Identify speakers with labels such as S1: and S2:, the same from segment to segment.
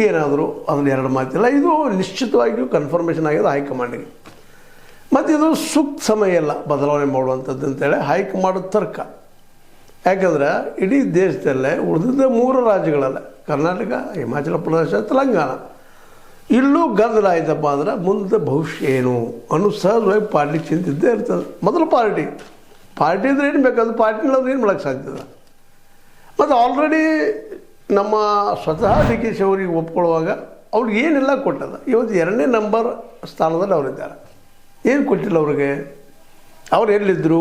S1: ಏನಾದರೂ ಅದನ್ನು ಎರಡು ಮಾತಿಲ್ಲ. ಇದು ನಿಶ್ಚಿತವಾಗಿಯೂ ಕನ್ಫರ್ಮೇಷನ್ ಆಗಿದೆ ಹೈಕಮಾಂಡಿಗೆ. ಮತ್ತು ಇದು ಸೂಕ್ತ ಸಮಯ ಇಲ್ಲ ಬದಲಾವಣೆ ಮಾಡುವಂಥದ್ದು ಅಂತೇಳಿ ಹೈಕಮಾಂಡ್ ತರ್ಕ. ಯಾಕಂದ್ರೆ ಇಡೀ ದೇಶದಲ್ಲೇ ಉಳಿದಿದ್ದ 3 ರಾಜ್ಯಗಳಲ್ಲ, ಕರ್ನಾಟಕ, ಹಿಮಾಚಲ ಪ್ರದೇಶ, ತೆಲಂಗಾಣ, ಇಲ್ಲೂ ಗದ್ದಲ ಆಯ್ತಪ್ಪ ಅಂದ್ರೆ ಮುಂದೆ ಭವಿಷ್ಯ ಏನು ಅನ್ನೋ ಸಹಜವಾಗಿ ಪಾರ್ಟಿ ಚಿಂತಿದ್ದೇ ಇರ್ತದೆ. ಮೊದಲು ಪಾರ್ಟಿ ಇದ್ರೆ ಏನು ಬೇಕಾದ್ರು ಪಾರ್ಟಿನವ್ರು ಏನು ಮಾಡೋಕ್ಕೆ ಸಾಧ್ಯದ. ಮತ್ತು ಆಲ್ರೆಡಿ ನಮ್ಮ ಸ್ವತಃ ಡಿ ಕೆ ಶಿ ಅವರಿಗೆ ಒಪ್ಕೊಳ್ಳುವಾಗ ಅವ್ರಿಗೆ ಏನೆಲ್ಲ ಕೊಟ್ಟದ. ಇವತ್ತು 2ನೇ ನಂಬರ್ ಸ್ಥಾನದಲ್ಲಿ ಅವರಿದ್ದಾರೆ. ಏನು ಕೊಟ್ಟಿಲ್ಲ ಅವ್ರಿಗೆ. ಅವ್ರು ಎಲ್ಲಿದ್ದರು,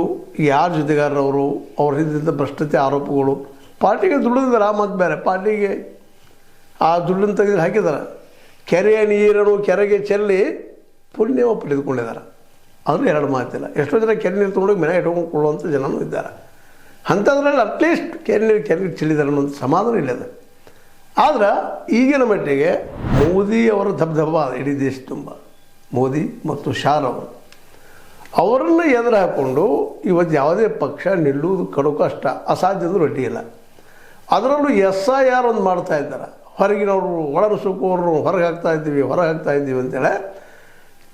S1: ಯಾರ ಜೊತೆಗಾರರವರು, ಅವ್ರ ಹಿಂದಿದ್ದ ಭ್ರಷ್ಟತೆ ಆರೋಪಗಳು, ಪಾರ್ಟಿಗೆ ದುಡಿದಿದ್ದಾರೆ. ಮತ್ತು ಬೇರೆ ಪಾರ್ಟಿಗೆ ಆ ದುಡ್ಡನ್ನು ತೆಗೆದು ಹಾಕಿದ್ದಾರೆ. ಕೆರೆಯ ನೀರನ್ನು ಕೆರೆಗೆ ಚೆಲ್ಲಿ ಪುಣ್ಯವ ಪಡೆದುಕೊಂಡಿದ್ದಾರೆ. ಆದರೂ 2 ಮಾತಿಲ್ಲ. ಎಷ್ಟೋ ಜನ ಕೆರೆ ನೀರು ತೊಗೊಂಡೋಗಿ ಮನೆ ಇಟ್ಕೊಂಡ್ಕೊಳ್ಳುವಂಥ ಜನನೂ ಇದ್ದಾರೆ. ಅಂಥದ್ರಲ್ಲಿ ಅಟ್ಲೀಸ್ಟ್ ಕೆರೆಗೆ ಚೆಲ್ಲಿದ್ದಾರೆ ಅನ್ನೋದು ಸಮಾಧಾನ ಇಲ್ಲದ. ಆದ್ರೆ ಈಗಿನ ಮಟ್ಟಿಗೆ ಮೋದಿ ಅವರ ದಬ್ದಬ ಇಡೀ ದೇಶ ತುಂಬ. ಮೋದಿ ಮತ್ತು ಶಾ ಅವರನ್ನು ಎದುರು ಹಾಕ್ಕೊಂಡು ಇವತ್ತು ಯಾವುದೇ ಪಕ್ಷ ನಿಲ್ಲುವುದು ಕಡು ಕಷ್ಟ, ಅಸಾಧ್ಯದ ರೊಟ್ಟಿ ಇಲ್ಲ. ಅದರಲ್ಲೂ SIR ಒಂದು ಮಾಡ್ತಾ ಇದ್ದಾರೆ. ಹೊರಗಿನವರು ಒಳನುಸುಕುವವರು ಹೊರಗೆ ಹಾಕ್ತಾ ಇದ್ದೀವಿ ಅಂತೇಳಿ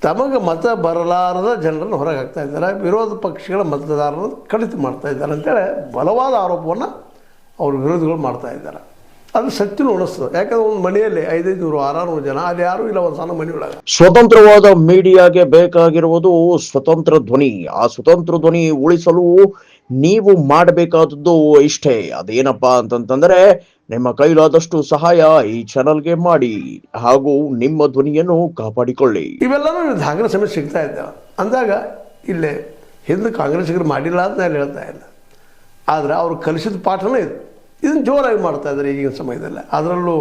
S1: ತಮಗೆ ಮತ ಬರಲಾರದ ಜನರನ್ನು ಹೊರಗೆ ಹಾಕ್ತಾ ಇದ್ದಾರೆ. ವಿರೋಧ ಪಕ್ಷಗಳ ಮತದಾರರನ್ನು ಕಡಿತ ಮಾಡ್ತಾ ಇದ್ದಾರೆ ಅಂತೇಳಿ ಬಲವಾದ ಆರೋಪವನ್ನು ಅವ್ರ ವಿರೋಧಿಗಳು ಮಾಡ್ತಾ ಇದ್ದಾರೆ. ಅದು ಸತ್ಯನೂ ಅನಿಸ್ತದೆ. ಯಾಕಂದ್ರೆ ಒಂದು ಮನೆಯಲ್ಲಿ 500-600 ಜನ, ಅಲ್ಲಿ ಯಾರೂ ಇಲ್ಲ ಒಂದು ಸಣ್ಣ ಮನೆ ಒಳಗೆ.
S2: ಸ್ವತಂತ್ರವಾದ ಮೀಡಿಯಾಗೆ ಬೇಕಾಗಿರುವುದು ಸ್ವತಂತ್ರ ಧ್ವನಿ. ಆ ಸ್ವತಂತ್ರ ಧ್ವನಿ ಉಳಿಸಲು ನೀವು ಮಾಡಬೇಕಾದದ್ದು ಇಷ್ಟೇ. ಅದೇನಪ್ಪಾ ಅಂತಂತಂದ್ರೆ ನಿಮ್ಮ ಕೈಲಾದಷ್ಟು ಸಹಾಯ ಈ ಚಾನಲ್ಗೆ ಮಾಡಿ ಹಾಗೂ ನಿಮ್ಮ ಧ್ವನಿಯನ್ನು ಕಾಪಾಡಿಕೊಳ್ಳಿ.
S1: ಇವೆಲ್ಲನೂ ದಾಖಲೆ ಸಮಸ್ಯೆ ಸಿಗ್ತಾ ಇದ್ದಾವೆ ಅಂದಾಗ ಇಲ್ಲೇ ಹಿಂದೆ ಕಾಂಗ್ರೆಸ್ಸಿಗರು ಮಾಡಿಲ್ಲ ಅಂತ ನಾನು ಹೇಳ್ತಾ ಇಲ್ಲ. ಆದರೆ ಅವ್ರು ಕಲಿಸಿದ ಪಾಠನೇ ಇದು. ಇದನ್ನು ಜೋರಾಗಿ ಮಾಡ್ತಾ ಇದ್ದಾರೆ ಈಗಿನ ಸಮಯದಲ್ಲಿ. ಅದರಲ್ಲೂ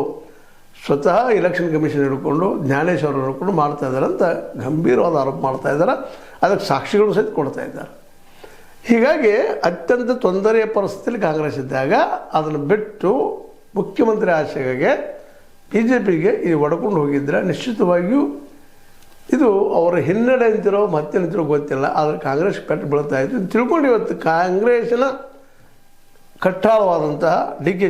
S1: ಸ್ವತಃ ಎಲೆಕ್ಷನ್ ಕಮಿಷನ್ ಹಿಡ್ಕೊಂಡು ಜ್ಞಾನೇಶ್ ಅವರು ಹಿಡ್ಕೊಂಡು ಮಾಡ್ತಾ ಇದ್ದಾರೆ ಅಂತ ಗಂಭೀರವಾದ ಆರೋಪ ಮಾಡ್ತಾ ಇದ್ದಾರೆ. ಅದಕ್ಕೆ ಸಾಕ್ಷಿಗಳು ಸಹಿತ ಕೊಡ್ತಾ ಇದ್ದಾರೆ. ಹೀಗಾಗಿ ಅತ್ಯಂತ ತೊಂದರೆಯ ಪರಿಸ್ಥಿತಿಯಲ್ಲಿ ಕಾಂಗ್ರೆಸ್ ಇದ್ದಾಗ ಅದನ್ನು ಬಿಟ್ಟು ಮುಖ್ಯಮಂತ್ರಿ ಆಶೆಗೆ BJPಗೆ ಇದು ಒಡ್ಕೊಂಡು ಹೋಗಿದ್ರೆ ನಿಶ್ಚಿತವಾಗಿಯೂ ಇದು ಅವರ ಹಿನ್ನಡೆ ಅಂತಿರೋ ಮತ್ತೆ ನಿಂತಿರೋ ಗೊತ್ತಿಲ್ಲ. ಆದರೆ ಕಾಂಗ್ರೆಸ್ ಪೆಟ್ಟು ಬೀಳ್ತಾ ಇತ್ತು ತಿಳ್ಕೊಂಡು ಇವತ್ತು ಕಾಂಗ್ರೆಸ್ಸಿನ ಕಟ್ಟಾಳವಾದಂತಹ ಡಿ ಕೆ